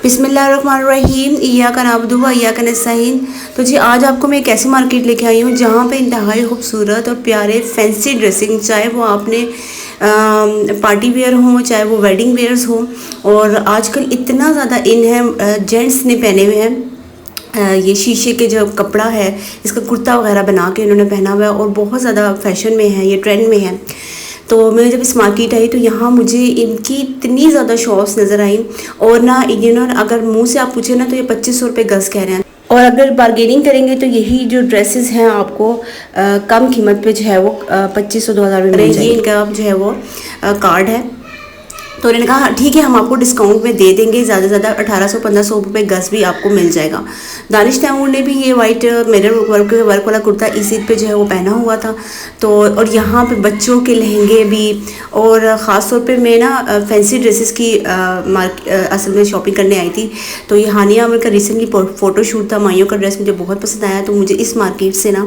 बिस्मिल्लाहिर्रहमानिर्रहीम इय्याका नअबुदु व इय्याका नस्तईन। तो जी आज आपको मैं एक ऐसी मार्केट लेके आई हूँ जहाँ पे इंतहाई खूबसूरत और प्यारे फैंसी ड्रेसिंग, चाहे वो आपने पार्टी वेयर हो, चाहे वो वेडिंग वेयर्स हो। और आजकल इतना ज़्यादा इन है, जेंट्स ने पहने हुए हैं ये शीशे के जो कपड़ा है, इसका कुर्ता वगैरह बना के इन्होंने पहना हुआ है और बहुत ज़्यादा फैशन में है, ये ट्रेंड में है। तो मैं जब इस मार्केट आई तो यहाँ मुझे इनकी इतनी ज़्यादा शॉप्स नज़र आई। और ना अगर मुंह से आप पूछे ना तो ये 2500 रुपये गज़ कह रहे हैं। और अगर बार्गेनिंग करेंगे तो यही जो ड्रेसेस हैं आपको कम कीमत पे जो है वो 2500-2000 में मिल जाएगी। ये इनका जो है वो कार्ड है। तो उन्होंने कहा ठीक है, हम आपको डिस्काउंट में दे देंगे, ज़्यादा से ज़्यादा 1800-1500 रुपये गज़ भी आपको मिल जाएगा। दानिश तैमूर ने भी ये वाइट मिरर वर्क वाला कुर्ता इस ईद पे जो है वो पहना हुआ था। तो और यहाँ पे बच्चों के लहंगे भी, और ख़ास तौर पे मैं ना फैंसी ड्रेसेस की असल में शॉपिंग करने आई थी। तो ये हानिया आमिर का रिसेंटली फ़ोटोशूट था, माइयों का ड्रेस मुझे बहुत पसंद आया। तो मुझे इस मार्केट से ना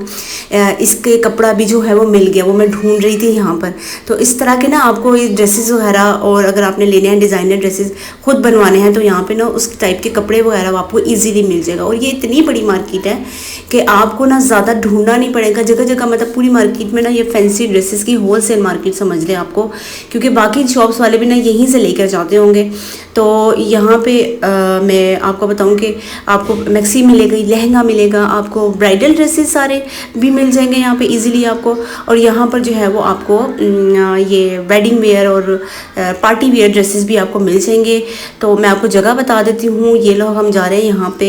इसके कपड़ा भी जो है वो मिल गया, वो मैं ढूंढ रही थी यहाँ पर। तो इस तरह के ना आपको ये ड्रेसेस वगैरह, और अगर आपने लेने हैं डिज़ाइनर ड्रेसेस खुद बनवाने हैं तो यहाँ पे ना उस टाइप के कपड़े वगैरह आपको इजीली मिल जाएगा। और ये इतनी बड़ी मार्केट है कि आपको ना ज़्यादा ढूंढना नहीं पड़ेगा, जगह जगह मतलब पूरी मार्केट में ना ये फैंसी ड्रेसेस की होलसेल मार्केट समझ लें आपको, क्योंकि बाकी शॉप्स वाले भी ना यहीं से लेकर जाते होंगे। तो यहाँ पे मैं आपको बताऊँ कि आपको मैक्सी मिलेगा, लहंगा मिलेगा, आपको ब्राइडल ड्रेसेस सारे भी मिल जाएंगे यहाँ पे इजीली आपको। और यहाँ पर जो है वो आपको ये वेडिंग वेयर और पार्टी वेयर ड्रेसेस भी आपको मिल जाएंगे। तो मैं आपको जगह बता देती हूँ। ये लोग हम जा रहे हैं यहाँ पे,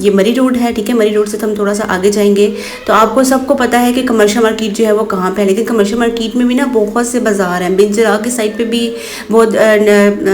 ये मरी रोड है, ठीक है। मरी रोड से तो हम थोड़ा सा आगे जाएंगे। तो आपको सबको पता है कि कमर्शियल मार्केट जो है वो कहाँ पे है, लेकिन कमर्शियल मार्केट में भी ना बहुत से बाज़ार हैं। बिंजरा की साइड पे भी बहुत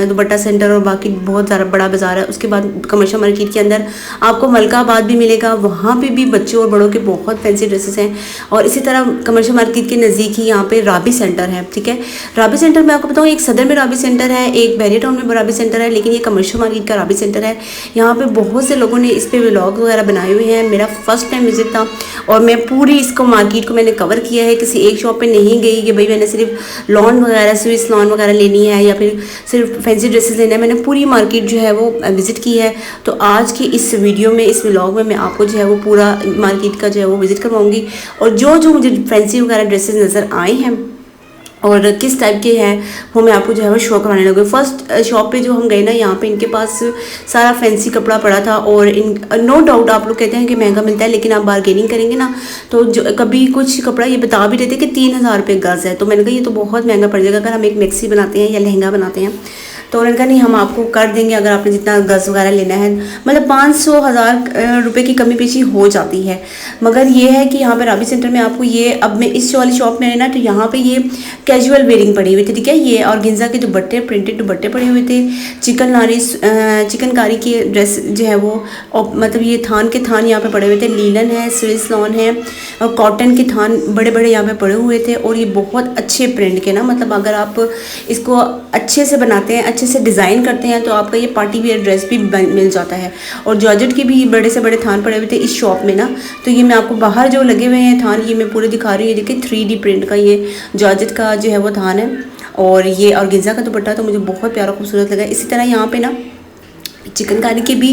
दुपट्टा सेंटर और बाकी बहुत ज़्यादा बड़ा बाज़ार है। उसके बाद कमर्शियल मार्केट के अंदर आपको मलकाबाद भी मिलेगा, वहाँ पे भी बच्चों और बड़ों के बहुत फैंसी ड्रेसेस हैं। और इसी तरह कमर्शियल मार्केट के नज़दीक ही यहाँ पे राबी सेंटर है, ठीक है। राबी सेंटर में आपको बताऊँ, एक सदर में राबी सेंटर है, एक बैरिया टाउन में राबी सेंटर है, लेकिन ये कमर्शियल मार्केट का राबी सेंटर है। यहाँ पे बहुत से लोगों ने इस पे व्लॉग वगैरह बनाए हुए हैं। मेरा फर्स्ट टाइम विजिट था और मैं पूरी इसको मार्केट को मैंने कवर किया है। किसी एक शॉप पे नहीं गई कि भाई मैंने सिर्फ लॉन वगैरह, स्विस लॉन वगैरह लेनी है या फिर सिर्फ फैंसी ड्रेसेस लेना है। मैंने पूरी मार्केट जो है वो विज़िट की है। तो आज की इस वीडियो में, इस व्लॉग में मैं आपको जो है वो पूरा मार्केट का जो है वो विज़िट करवाऊँगी। और जो जो मुझे फैंसी वगैरह ड्रेसेस नज़र आए हैं और किस टाइप के हैं वो मैं आपको जो है वो शो करवाने लगी। फर्स्ट शॉप पे जो हम गए ना, यहाँ पे इनके पास सारा फैंसी कपड़ा पड़ा था। और नो डाउट आप लोग कहते हैं कि महंगा मिलता है, लेकिन आप बार्गेनिंग करेंगे ना तो जो कभी कुछ कपड़ा ये बता भी रहे थे कि 3000 रुपये गज़ है। तो मैंने कहा ये तो बहुत महंगा पड़ जाएगा अगर हम एक मैक्सी बनाते हैं या लहंगा बनाते हैं। तो उन्होंने कहा नहीं, हम आपको कर देंगे अगर आपने जितना गज़ वगैरह लेना है। मतलब 500-1000 रुपये की कमी पीछी हो जाती है। मगर ये है कि यहाँ पे राबी सेंटर में आपको ये, अब मैं इस वाली शॉप में है ना, तो यहाँ पे ये कैजुअल वेयरिंग पड़ी हुई थी, ठीक है। ये ऑर्गेन्जा के दुपट्टे, प्रिंटेड दुपट्टे पड़े हुए थे। चिकनकारी की ड्रेस जो है वो, मतलब ये थान के थान यहाँ पे पड़े हुए थे। लीलन है, स्विस लॉन है और कॉटन के थान बड़े बड़े यहाँ पे पड़े हुए थे। और ये बहुत अच्छे प्रिंट के ना, मतलब अगर आप इसको अच्छे से बनाते हैं, अच्छे से डिज़ाइन करते हैं तो आपका ये पार्टी वेयर ड्रेस भी मिल जाता है। और जॉर्जेट के भी बड़े से बड़े थान पड़े हुए थे इस शॉप में ना। तो ये मैं आपको बाहर जो लगे हुए हैं थान, ये मैं पूरे दिखा रही हूँ। देखिए 3D प्रिंट का ये जॉर्जेट का जो है वो थान है। और ये ऑर्गेन्जा का दुपट्टा तो मुझे बहुत प्यारा खूबसूरत लगा। इसी तरह यहाँ पे ना चिकनकारी के भी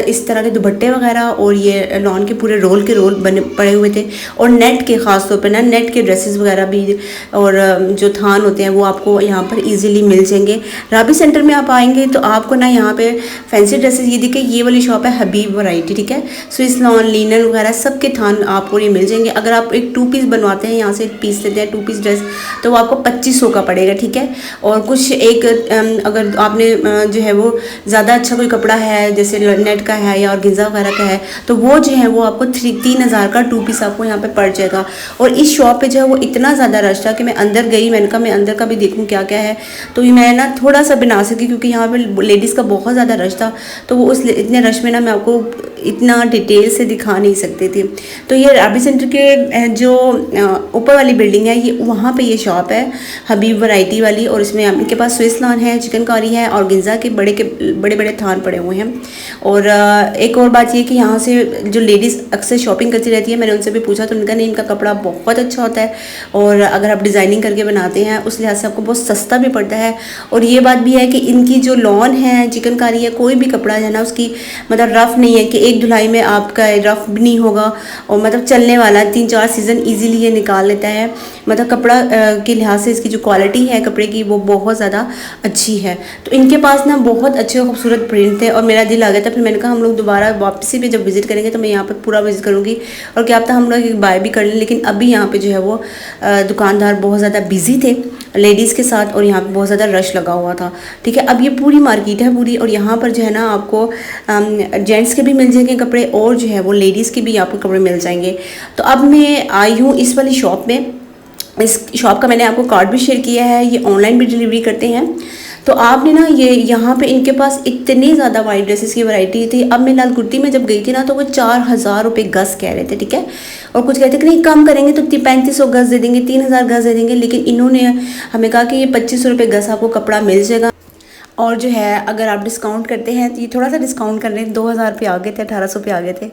इस तरह के दुपट्टे वगैरह, और ये लॉन के पूरे रोल के रोल बने पड़े हुए थे। और नेट के ख़ास तौर पे ना, नेट के ड्रेसेस वगैरह भी और जो थान होते हैं वो आपको यहाँ पर इजीली मिल जाएंगे। राबी सेंटर में आप आएंगे तो आपको ना यहाँ पे फैंसी ड्रेसेस, ये देखिए ये वाली शॉप है हबीब वैरायटी, ठीक है। स्विस लॉन, लिनन वगैरह सब के थान आपको ये मिल जाएंगे। अगर आप एक 2 पीस बनवाते हैं, यहाँ से एक पीस लेते हैं 2 पीस ड्रेस, तो वो आपको 2500 का पड़ेगा, ठीक है। और कुछ एक अगर आपने जो है वो ज़्यादा अच्छा कोई कपड़ा है जैसे नेट का है या ऑर्गेन्जा वगैरह का है, तो वो जो है वो आपको 3000 का 2 पीस आपको यहाँ पे पड़ जाएगा। और इस शॉप पे जो है वो इतना ज़्यादा रश था कि मैं अंदर गई, मैंने कहा मैं अंदर का भी देखूँ क्या क्या है। तो मैं ना थोड़ा सा बना सकी क्योंकि यहाँ पे लेडीज़ का बहुत ज़्यादा रश था। तो वो उस इतने रश में ना मैं आपको इतना डिटेल से दिखा नहीं सकते थे। तो ये राबी सेंटर के जो ऊपर वाली बिल्डिंग है, ये वहाँ पे ये शॉप है हबीब वैरायटी वाली, और इसमें इनके पास स्विस नान है, चिकनकारी है और गिंजा के बड़े बड़े थान पड़े हुए हैं। और एक और बात ये कि यहाँ से जो लेडीज़ अक्सर शॉपिंग करती रहती है, मैंने उनसे भी पूछा तो उनका नहीं, इनका कपड़ा बहुत अच्छा होता है और अगर आप डिज़ाइनिंग करके बनाते हैं उस लिहाज से आपको बहुत सस्ता भी पड़ता है। और ये बात भी है कि इनकी जो लॉन है, चिकनकारी है, कोई भी कपड़ा है ना उसकी मतलब रफ़ नहीं है कि एक धुलाई में आपका रफ़ भी नहीं होगा, और मतलब चलने वाला 3-4 सीज़न इजीली ये निकाल लेता है। मतलब कपड़ा के लिहाज से इसकी जो क्वालिटी है कपड़े की वो बहुत ज़्यादा अच्छी है। तो इनके पास ना बहुत अच्छे खूबसूरत प्रिंट थे और मेरा दिल आ गया था, फिर मैंने कहा हम लोग दोबारा वापसी पे जब विज़िट करेंगे तो मैं यहाँ पर पूरा विज़िट करूँगी और क्या पता हम लोग बाय भी कर लें। लेकिन अभी यहाँ पे जो है वो दुकानदार बहुत ज़्यादा बिजी थे लेडीज़ के साथ और यहाँ पे बहुत ज़्यादा रश लगा हुआ था। ठीक है, अब ये पूरी मार्केट है पूरी, और यहाँ पर जो है ना आपको जेंट्स के भी मिल जाएंगे कपड़े और जो है वो लेडीज़ के भी यहाँ पर कपड़े मिल जाएंगे। तो अब मैं आई हूँ इस वाली शॉप में। इस शॉप का मैंने आपको कार्ड भी शेयर किया है, ये ऑनलाइन भी डिलीवरी करते हैं। तो आपने ना ये यहाँ पे इनके पास इतनी ज़्यादा वाइट ड्रेसेस की वैरायटी थी। अब मैं लाल कुर्ती में जब गई थी ना तो वो 4000 रुपये गज़ कह रहे थे। ठीक है, और कुछ कहते कि नहीं कम करेंगे तो 3500 गज़ दे देंगे, 3000 गज़ दे देंगे, लेकिन इन्होंने हमें कहा कि ये 2500 रुपये गज़ आपको कपड़ा मिल जाएगा। और जो है अगर आप डिस्काउंट करते हैं तो ये थोड़ा सा डिस्काउंट कर रहे हैं, 2000 पे आ गए थे, 1800 पे आ गए थे।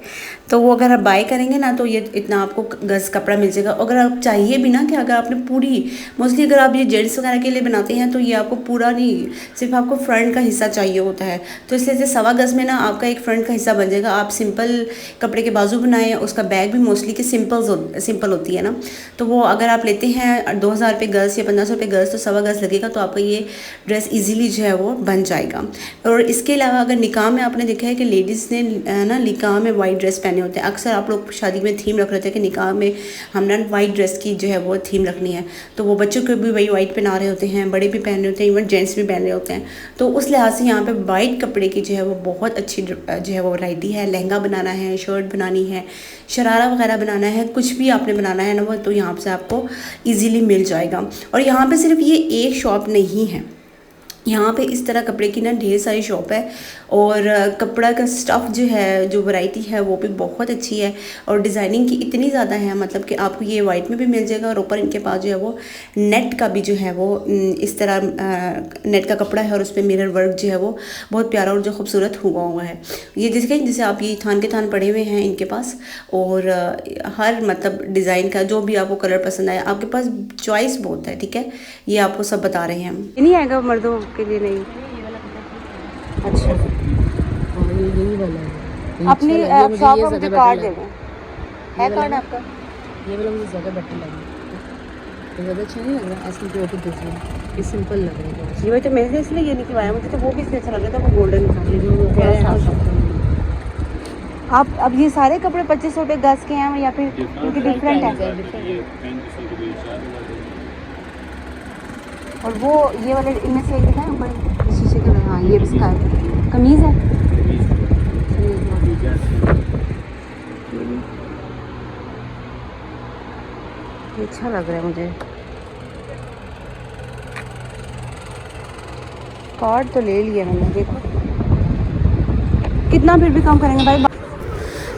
तो वो अगर आप बाय करेंगे ना तो ये इतना आपको गज़ कपड़ा मिल जाएगा। अगर आप चाहिए भी ना कि अगर आपने पूरी मोस्टली अगर आप ये जेंट्स वगैरह के लिए बनाते हैं तो ये आपको पूरा नहीं, सिर्फ आपको फ्रंट का हिस्सा चाहिए होता है। तो इसलिए 1.25 गज़ में ना आपका एक फ्रंट का हिस्सा बन जाएगा। आप सिंपल कपड़े के बाजू बनाएं, उसका बैग भी मोस्टली कि सिंपल होती है ना, तो वो अगर आप लेते हैं 2000 रुपये गज़ या 1500 रुपये गज़ तो 1.25 गज़ लगेगा, तो आपका ये ड्रेस ईजिली जो है वो बन जाएगा। और इसके अलावा अगर निकाह में आपने देखा है कि लेडीज़ ने ना निकाह में वाइट ड्रेस पहने होते हैं। अक्सर आप लोग शादी में थीम रख रहे थे कि निकाह में हम ना वाइट ड्रेस की जो है वो थीम रखनी है, तो वो बच्चों को भी वही वाइट पहना रहे होते हैं, बड़े भी पहन रहे होते हैं, इवन जेंट्स भी पहन रहे होते हैं। तो उस लिहाज से यहाँ पे वाइट कपड़े की जो है वो बहुत अच्छी जो है वो वैरायटी है। लहंगा बनाना है, शर्ट बनानी है, शरारा वगैरह बनाना है, कुछ भी आपने बनाना है ना वो तो यहाँ से आपको ईजीली मिल जाएगा। और यहाँ पे सिर्फ ये एक शॉप नहीं है, यहाँ पे इस तरह कपड़े की ना ढेर सारी शॉप है और कपड़ा का स्टफ़ जो है, जो वैरायटी है वो भी बहुत अच्छी है और डिज़ाइनिंग की इतनी ज़्यादा है, मतलब कि आपको ये वाइट में भी मिल जाएगा और ऊपर इनके पास जो है वो नेट का भी जो है वो इस तरह नेट का कपड़ा है और उस पर मिरर वर्क जो है वो बहुत प्यारा और जो खूबसूरत हुआ है। ये जैसे आप ये थान के थान पड़े हुए हैं इनके पास, और हर मतलब डिज़ाइन का जो भी आपको कलर पसंद आए, आपके पास चॉइस बहुत है। ठीक है, ये आपको सब बता रहे हैं हम। नहीं आएगा मर्दों के लिए नहीं। अच्छा, यही वाला है। अपनी शॉप का मुझे कार्ड दे दो, है कार्ड आपका? ये वाला मुझे ज़्यादा बेटर लगा, ये ज़्यादा अच्छा नहीं लग रहा, ऐसे जो कि दूसरा ये सिंपल लग रहा है। ये वही तो मैंने इसलिए ये निकलवाया, मुझे तो वो भी इसलिए अच्छा लग रहा था, वो गोल्डन था। ये जो थोड़ा सा आप अब ये सारे कपड़े 2500 रुपये गज के हैं या फिर इनके डिफरेंट है? और वो ये वाले इनमें से एक दिखाएं ऊपर शीशे का, हाँ ये इसका कमीज़ है। ये अच्छा लग रहा है मुझे। कार्ड तो ले लिया मैंने, देखो कितना फिर भी कम करेंगे भाई।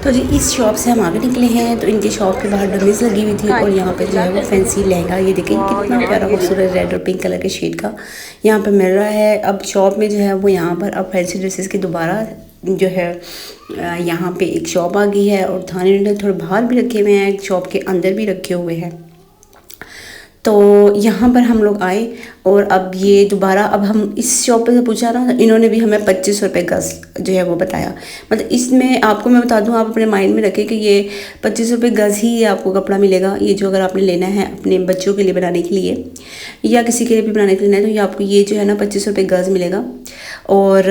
तो जी इस शॉप से हम आगे निकले हैं तो इनकी शॉप के बाहर डमीज़ लगी हुई थी और यहाँ पे जो है वो फैंसी लहंगा, ये देखें कितना प्यारा खूबसूरत रेड और पिंक कलर के शेड का यहाँ पे मिल रहा है। अब शॉप में जो है वो यहाँ पर अब फैंसी ड्रेसेस की दोबारा जो है यहाँ पे एक शॉप आ गई है और थाने थोड़े बाहर भी रखे हुए हैं, शॉप के अंदर भी रखे हुए हैं। तो यहाँ पर हम लोग आए और अब ये दोबारा अब हम इस शॉप पे से पूछा ना, इन्होंने भी हमें 2500 रुपये गज़ जो है वो बताया। मतलब इसमें आपको मैं बता दूँ, आप अपने माइंड में रखें कि ये 2500 रुपये गज़ ही आपको कपड़ा मिलेगा। ये जो अगर आपने लेना है अपने बच्चों के लिए बनाने के लिए या किसी के लिए भी बनाने के लिए, तो ये आपको ये जो है ना 2500 रुपये गज़ मिलेगा और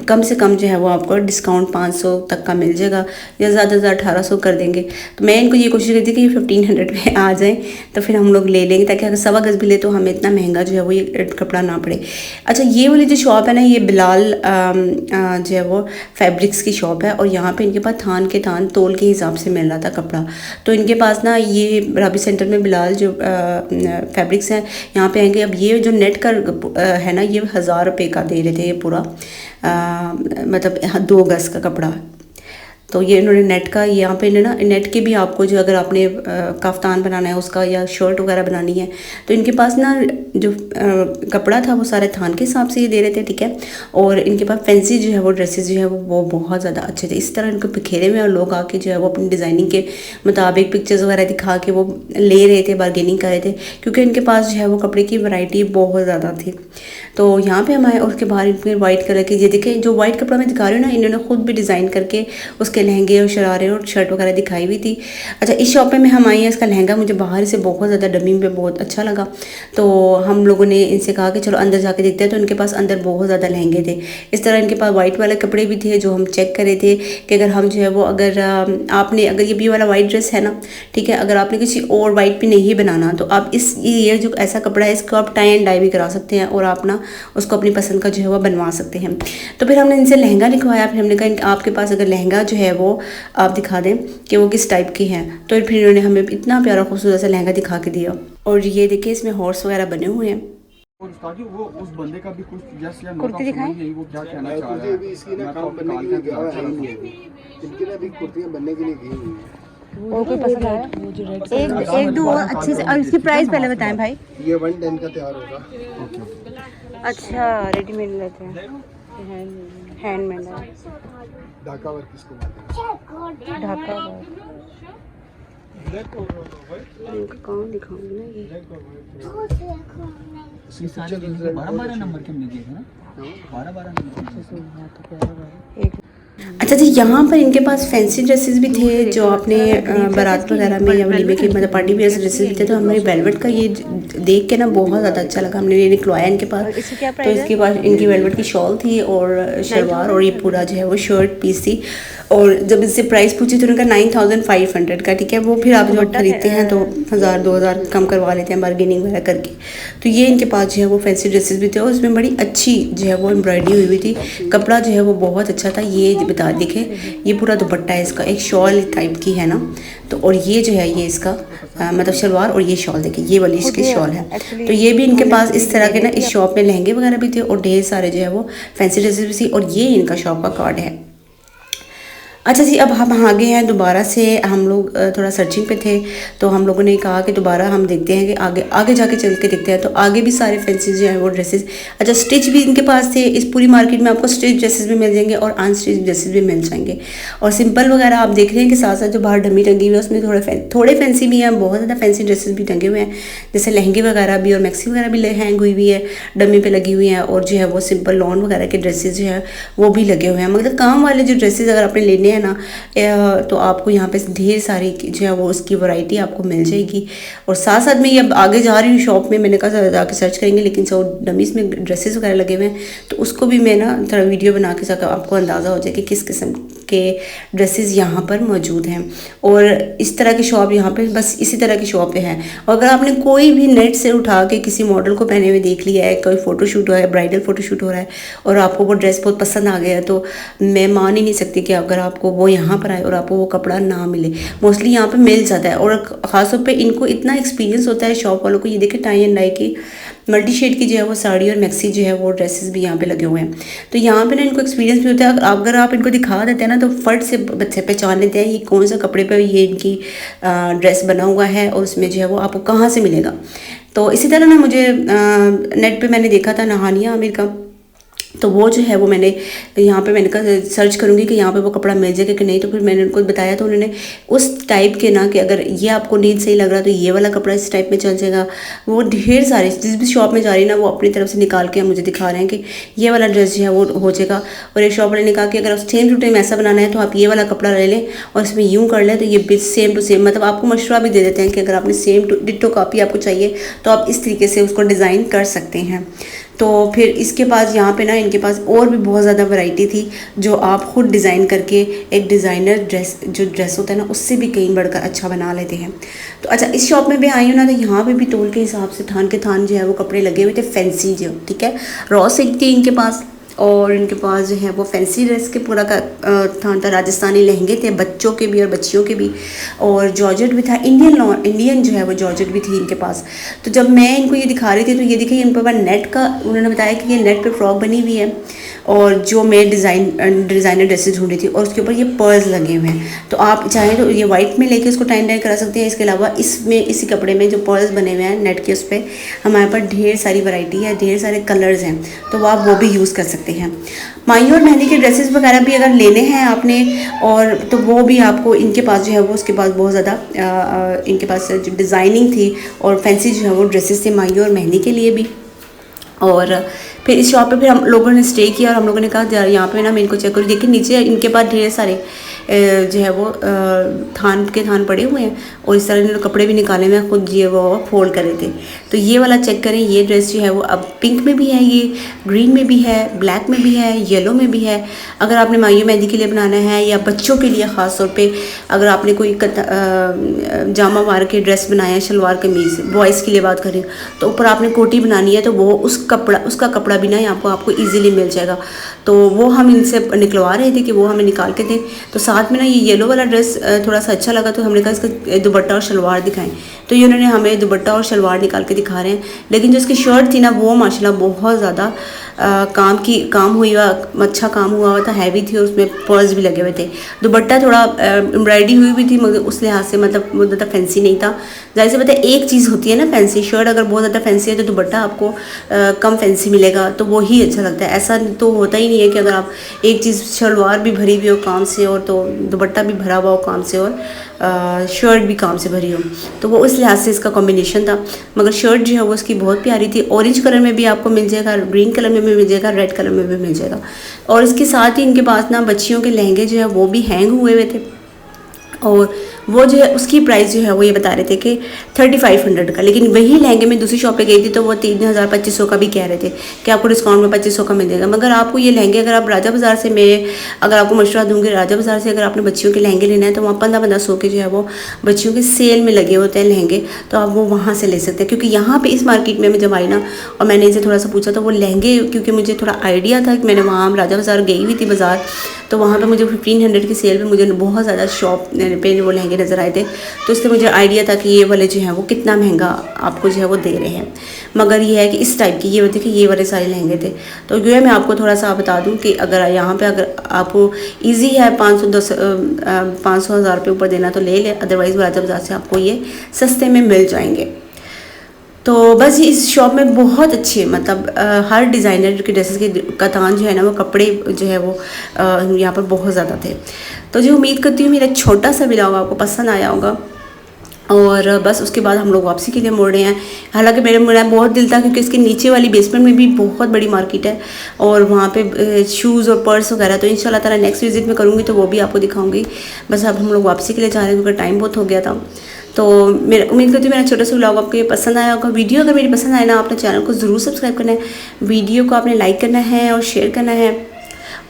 कम से कम जो है वो आपको डिस्काउंट 500 तक का मिल जाएगा या ज़्यादा से ज़्यादा 1800 कर देंगे। तो मैं इनको ये कोशिश करती थी कि ये 1500 में आ जाए तो फिर हम लोग ले लेंगे, ताकि अगर 1.25 गज़ भी ले तो हमें इतना महंगा जो है वो ये कपड़ा ना पड़े। अच्छा, ये वाली जो शॉप है ना, ये बिलाल जो है वो फैब्रिक्स की शॉप है और यहाँ पे इनके पास थान के थान तोल के हिसाब से मिल रहा था कपड़ा। तो इनके पास ना ये राबी सेंटर में बिलाल जो फैब्रिक्स हैं यहाँ पे आएंगे। अब ये जो नेट का है ना, ये 1000 रुपये का दे रहे थे ये पूरा मतलब 2 गज़ का कपड़ा। तो ये इन्होंने नेट का यहाँ पे ना नेट के भी आपको जो अगर आपने कफ्तान बनाना है उसका या शर्ट वगैरह बनानी है तो इनके पास ना जो कपड़ा था वो सारे थान के हिसाब से ये दे रहे थे, ठीक है। और इनके पास फैंसी जो है वो ड्रेसेस जो है वो बहुत ज़्यादा अच्छे थे। इस तरह इनको बिखेरे में और लोग आके जो है वो अपनी डिज़ाइनिंग के मुताबिक पिक्चर्स वगैरह दिखा के वो ले रहे थे, बार्गेनिंग कर रहे थे, क्योंकि इनके पास जो है वो कपड़े की वैरायटी बहुत ज़्यादा थी। तो यहाँ पे हम आए और उसके बाहर इनके वाइट कलर की ये देखें, जो वाइट कपड़ा मैं दिखा रही हूँ ना, इन्होंने खुद भी डिज़ाइन करके उसके लहंगे और शरारे और शर्ट वगैरह दिखाई हुई थी। अच्छा, इस शॉप में हम आई हैं, इसका लहंगा मुझे बाहर से बहुत ज़्यादा डमी में बहुत अच्छा लगा। तो हम लोगों ने इनसे कहा कि चलो अंदर जाके देखते हैं। तो इनके पास अंदर बहुत ज़्यादा लहंगे थे। इस तरह इनके पास वाइट वाले कपड़े भी थे जो हम चेक कर रहे थे कि अगर हम जो है वो अगर ये भी वाला वाइट ड्रेस है ना, ठीक है, अगर आपने किसी और वाइट पे नहीं बनाना तो आप ये जो ऐसा कपड़ा है इसको आप टाई एंड डाई भी करा सकते हैं और आप ना उसको अपनी पसंद का जो है वो बनवा सकते हैं। तो फिर हमने इनसे लहंगा लिखवाया। फिर हमने कहा आपके पास अगर लहंगा जो है वो आप दिखा दें कि वो किस टाइप की है। तो फिर इन्होंने हमें इतना प्यारा खूबसूरत सा लहंगा दिखा के दिया। और ये देखिए इसमें हॉर्स वगैरह बने हुए हैं। और उस्ताद जी वो उस बंदे का भी कुछ जैसे कुर्ती दिखाएं? वो क्या कहना चाह रहा कुर्ती है। अभी इसकी ना काम बनने के लिए गया है नहीं है, इनकी ना अभी कुर्तियां बनने के लिए गई हुई है। और कोई पसंद आया? एक दो और अच्छे से। और इसकी प्राइस पहले बताएं भाई। ये 110 का तैयार होगा। अच्छा, रेडीमेड लेते हैं, हैंडमेड है, ढाका वर्क इसको बोलते हैं। ढाका वर्क। इनका काम दिखाऊंगी ना ये। ये सारे 12-12 नंबर के हमने दिए थे ना, 12-12 नंबर। एक अच्छा जी, यहाँ पर इनके पास फैंसी ड्रेसेस भी थे जो आपने बारात वगैरह में या वलीमे के मतलब पार्टी वेयर ड्रेसेस भी थे। तो हमें वेलवेट का ये देख के ना बहुत ज़्यादा अच्छा लगा। हमने ये निकलवाया इनके पास। तो इसके पास इनकी वेलवेट की शॉल थी और शलवार और ये पूरा जो है वो शर्ट पीस थी। और जब इससे प्राइस पूछी तो उन्होंने कहा 9500 का, ठीक है। वो फिर आप जब खरीदते हैं तो 1000-2000 कम करवा लेते हैं बार्गेनिंग वगैरह करके। तो ये इनके पास जो है वो फैंसी ड्रेसेस भी थे और उसमें बड़ी अच्छी जो है वो एम्ब्रॉयडरी हुई हुई थी। कपड़ा जो है वो बहुत अच्छा था। ये बता दिखे, ये पूरा दुपट्टा है इसका, एक शॉल टाइप की है ना। तो और ये जो है ये इसका मतलब शलवार और ये शॉल देखिए, ये वाली इसकी शॉल है। तो ये भी इनके पास इस तरह के ना इस शॉप में लहंगे वगैरह भी थे और ढेर सारे जो है वो फैंसी ड्रेसेस भी थी। और ये इनका शॉप का कार्ड है। अच्छा जी, अब हम आगे हैं दोबारा से। हम लोग थोड़ा सर्चिंग पे थे तो हम लोगों ने कहा कि दोबारा हम देखते हैं कि आगे जाके चल के देखते हैं। तो आगे भी सारे फैंसी जो हैं वो ड्रेसेस, अच्छा स्टिच भी इनके पास थे। इस पूरी मार्केट में आपको स्टिच ड्रेसेस भी मिल जाएंगे और अनस्टिच ड्रेसेस भी मिल जाएंगे। और सिंपल वगैरह आप देख रहे हैं कि साथ साथ जो बाहर डमी टंगी हुई है उसमें थोड़े फैंसी भी हैं, बहुत ज़्यादा फैंसी ड्रेसेस भी टंगे हुए हैं, जैसे लहंगे वगैरह भी और मैक्सी वगैरह भी हैंग हुई हुई है, डमी पे लगी हुई हैं। और जो है वो सिंपल लॉन वगैरह के ड्रेसेस जो है वो भी लगे हुए हैं। मतलब काम वाले जो ड्रेसेस अगर आपने लेने हैं ना तो आपको यहाँ पे ढेर सारी जो है वो उसकी वैरायटी आपको मिल जाएगी। और साथ साथ में ये अब आगे जा रही हूँ शॉप में, मैंने कहा जाके सर्च करेंगे, लेकिन सब डमीज में ड्रेसेस वगैरह लगे हुए हैं तो उसको भी मैं ना थोड़ा वीडियो बना के साथ आपको अंदाज़ा हो जाए कि किस किस्म के ड्रेसेस यहाँ पर मौजूद हैं। और इस तरह की शॉप यहाँ पे बस इसी तरह की शॉप है। और अगर आपने कोई भी नेट से उठा के किसी मॉडल को पहने हुए देख लिया है, कोई फ़ोटोशूट हो रहा है, ब्राइडल फ़ोटोशूट हो रहा है और आपको वो ड्रेस बहुत पसंद आ गया, तो मैं मान ही नहीं सकती कि अगर आपको वो यहाँ पर आए और आपको वो कपड़ा ना मिले। मोस्टली यहाँ पे मिल जाता है और ख़ासतौर पे इनको इतना एक्सपीरियंस होता है शॉप वालों को। ये देखें टाई एंड डाई की मल्टी शेड की जो है वो साड़ी और मैक्सी जो है वो ड्रेसेस भी यहाँ पे लगे हुए हैं। तो यहाँ पे ना इनको एक्सपीरियंस भी होता है। अगर आप इनको दिखा देते हैं ना तो फट से बच्चे पहचान लेते हैं ये कौन सा कपड़े पे ये इनकी ड्रेस बना हुआ है और उसमें जो है वो आपको कहाँ से मिलेगा। तो इसी तरह ना मुझे नेट पे मैंने देखा था नहानिया आमिर का, तो वो जो है वो मैंने यहाँ पे मैंने कहा सर्च करूँगी कि यहाँ पे वो कपड़ा मिल जाएगा कि नहीं। तो फिर मैंने उनको बताया तो उन्होंने उस टाइप के ना कि अगर ये आपको नीड सही लग रहा तो ये वाला कपड़ा इस टाइप में चल जाएगा। वो ढेर सारे जिस भी शॉप में जा रही है ना वो अपनी तरफ से निकाल के मुझे दिखा रहे हैं कि ये वाला ड्रेस जो है वो हो जाएगा। और एक शॉप वाले ने कहा कि अगर सेम टू सेम ऐसा बनाना है तो आप ये वाला कपड़ा ले लें और इसमें यूँ कर लें तो ये सेम टू सेम, मतलब आपको मशवरा भी दे देते हैं कि अगर आपने सेम डिट्टो कॉपी आपको चाहिए तो आप इस तरीके से उसको डिज़ाइन कर सकते हैं। तो फिर इसके पास यहाँ पे ना इनके पास और भी बहुत ज़्यादा वैरायटी थी जो आप खुद डिज़ाइन करके एक डिज़ाइनर ड्रेस होता है ना उससे भी कहीं बढ़कर अच्छा बना लेते हैं। तो अच्छा इस शॉप में भी आई हूँ ना तो यहाँ पे भी तोल के हिसाब से थान के थान जो है वो कपड़े लगे हुए थे फैंसी जो, ठीक है। रॉ सिल्क थी इनके पास और इनके पास जो है वो फैंसी ड्रेस के पूरा का थान था। राजस्थानी लहंगे थे बच्चों के भी और बच्चियों के भी, और जॉर्जेट भी था, इंडियन जो है वो जॉर्जेट भी थी इनके पास। तो जब मैं इनको ये दिखा रही थी तो ये देखिए इनके पास नेट का, उन्होंने बताया कि ये नेट पे फ्रॉक बनी हुई है और जो मैं डिज़ाइनर ड्रेसेस ढूंढी थी, और उसके ऊपर ये पर्ल्स लगे हुए हैं। तो आप चाहें तो ये वाइट में लेके इसको टाइन डाइन करा सकते हैं। इसके अलावा इसमें इसी कपड़े में जो पर्ल्स बने हुए हैं नेट के, उस पर हमारे पास ढेर सारी वैरायटी है, ढेर सारे कलर्स हैं, तो वो आप वो भी यूज़ कर सकते हैं। माही और मेहंदी के ड्रेसेस वगैरह भी अगर लेने हैं आपने, और तो वो भी आपको इनके पास जो है वो, उसके पास बहुत ज़्यादा इनके पास जो डिज़ाइनिंग थी और फैंसी जो है वो ड्रेसेस थे माही और मेहंदी के लिए भी। और फिर इस शॉप पे फिर हम लोगों ने स्टे किया और हम लोगों ने कहा यहाँ पे ना मैं इनको चेक करूँ। देखिए नीचे इनके पास ढेर सारे जो है वो थान पड़े हुए हैं, और इस तरह इन्होंने कपड़े भी निकाले हुए हैं, खुद ये वो फोल्ड कर रहे थे। तो ये वाला चेक करें, ये ड्रेस जो है वो अब पिंक में भी है, ये ग्रीन में भी है, ब्लैक में भी है, येलो में भी है। अगर आपने माही मेहंदी के लिए बनाना है या बच्चों के लिए ख़ास तौर पे अगर आपने कोई जामा वार के ड्रेस बनाया है, शलवार कमीज़, बॉयज़ के लिए बात करें, तो ऊपर आपने कोटी बनानी है, तो वो उसका कपड़ा भी ना यहाँ पर आपको ईजिली मिल जाएगा। तो वो हम इनसे निकलवा रहे थे कि वो हमें निकाल के दें। तो साथ में ना ये येलो वाला ड्रेस थोड़ा सा अच्छा लगा, तो हमने कहा इसका दुपट्टा और शलवार दिखाएं। तो ये उन्होंने हमें दुपट्टा और शलवार निकाल के दिखा रहे हैं, लेकिन जो इसकी शर्ट थी ना वो माशाल्लाह बहुत ज़्यादा अच्छा काम हुआ हुआ था, हैवी थी, और उसमें पर्ल्स भी लगे हुए थे। दुपट्टा थोड़ा एम्ब्रॉयडरी हुई भी थी, मगर उस लिहाज से मतलब बहुत ज़्यादा फैंसी नहीं था। जाहिर से पता है एक चीज़ होती है ना फैंसी, शर्ट अगर बहुत ज़्यादा फैंसी है तो दुपट्टा आपको कम फैंसी मिलेगा, तो वो ही अच्छा लगता है। ऐसा तो होता ही नहीं है कि अगर आप एक चीज़ शलवार भी भरी हुई हो काम से और तो दुपट्टा भी भरा हुआ हो काम से और शर्ट भी काम से भरी हो, तो वो उस लिहाज से इसका कॉम्बिनेशन था। मगर शर्ट जो है वो इसकी बहुत प्यारी थी। ऑरेंज कलर में भी आपको मिल जाएगा, ग्रीन कलर में भी मिल जाएगा, रेड कलर में भी मिल जाएगा। और इसके साथ ही इनके पास ना बच्चियों के लहंगे जो है वो भी हैंग हुए हुए थे, और वो जो है उसकी प्राइस जो है वो ये बता रहे थे कि 3500 का। लेकिन वही लहंगे में दूसरी शॉप पे गई थी तो वो 3200 का भी कह रहे थे कि आपको डिस्काउंट में 2500 का मिल जाएगा। मगर आपको ये लहंगे अगर आप राजा बाज़ार से, मैं अगर आपको मशवरा दूंगी राजा बाज़ार से, अगर आपने बच्चियों के लहंगे लेना है तो वहाँ 1500 के जो है वो बच्चियों के सेल में लगे होते हैं लहंगे, तो आप वो वहाँ से ले सकते हैं। क्योंकि यहाँ पर इस मार्केट में मैं जब आई ना और मैंने इनसे थोड़ा सा पूछा तो वो लहंगे, क्योंकि मुझे थोड़ा आइडिया था कि मैंने वहाँ राजा बाज़ार गई हुई थी बाज़ार, तो वहाँ पे मुझे 1500 की सेल पे मुझे बहुत ज़्यादा शॉप पे वो लहंगे नज़र आए थे, तो इससे मुझे आइडिया था कि ये वाले जो हैं वो कितना महंगा आपको जो है वो दे रहे हैं। मगर ये है कि इस टाइप की ये देखिए ये वाले सारे लहंगे थे। तो जो है मैं आपको थोड़ा सा बता दूं कि अगर यहाँ पे अगर आपको ईजी है 500-1000 रुपये ऊपर देना तो ले ले, अदरवाइज़ राजा बाज़ार से आपको ये सस्ते में मिल जाएंगे। तो बस इस शॉप में बहुत अच्छे मतलब हर डिज़ाइनर के ड्रेसेस के कतान जो है ना वो कपड़े जो है वो यहाँ पर बहुत ज़्यादा थे। तो जो उम्मीद करती हूँ मेरा छोटा सा व्लॉग आपको पसंद आया होगा। और बस उसके बाद हम लोग वापसी के लिए मुड़ रहे हैं। हालांकि मेरा बहुत दिल था क्योंकि इसके नीचे वाली बेसमेंट में भी बहुत बड़ी मार्केट है और वहाँ पे शूज़ और पर्स वगैरह, तो इंशाल्लाह ताला नेक्स्ट विज़िट में करूँगी तो वो भी आपको दिखाऊँगी। बस अब हम लोग वापसी के लिए जा रहे हैं क्योंकि टाइम बहुत हो गया था। तो मेरा उम्मीद करती हूँ मेरा छोटा सा व्लॉग आपको ये पसंद आया होगा। वीडियो अगर मेरी पसंद आए ना, आपने चैनल को ज़रूर सब्सक्राइब करना है, वीडियो को आपने लाइक करना है और शेयर करना है।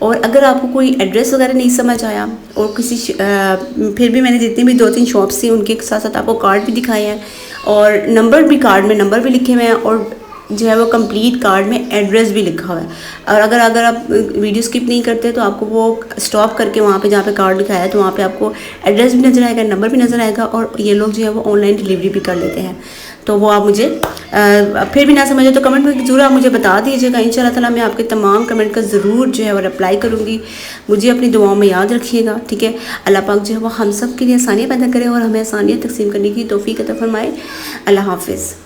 और अगर आपको कोई एड्रेस वगैरह नहीं समझ आया और किसी फिर भी मैंने जितनी भी 2-3 शॉप्स थी उनके साथ साथ आपको कार्ड भी दिखाए हैं और नंबर भी, कार्ड में नंबर भी लिखे हुए हैं और जो है वो कंप्लीट कार्ड में एड्रेस भी लिखा हुआ है। और अगर आप वीडियो स्किप नहीं करते तो आपको वो स्टॉप करके वहाँ पे जहाँ पे कार्ड लिखा है तो वहाँ पे आपको एड्रेस भी नज़र आएगा, नंबर भी नज़र आएगा और ये लोग जो है वो ऑनलाइन डिलीवरी भी कर लेते हैं। तो वो आप मुझे फिर भी ना समझे तो कमेंट में ज़रूर आप मुझे बता दीजिएगा। इंशाल्लाह ताला मैं आपके तमाम कमेंट का ज़रूर जो है वो रिप्लाई करूँगी। मुझे अपनी दुआओं में याद रखिएगा, ठीक है। अल्लाह पाक जो है वो हम सब के लिए आसानियाँ पैदा करे और हमें आसानियाँ तकसीम करने की तौफीक अता फरमाए। अल्लाह हाफिज़।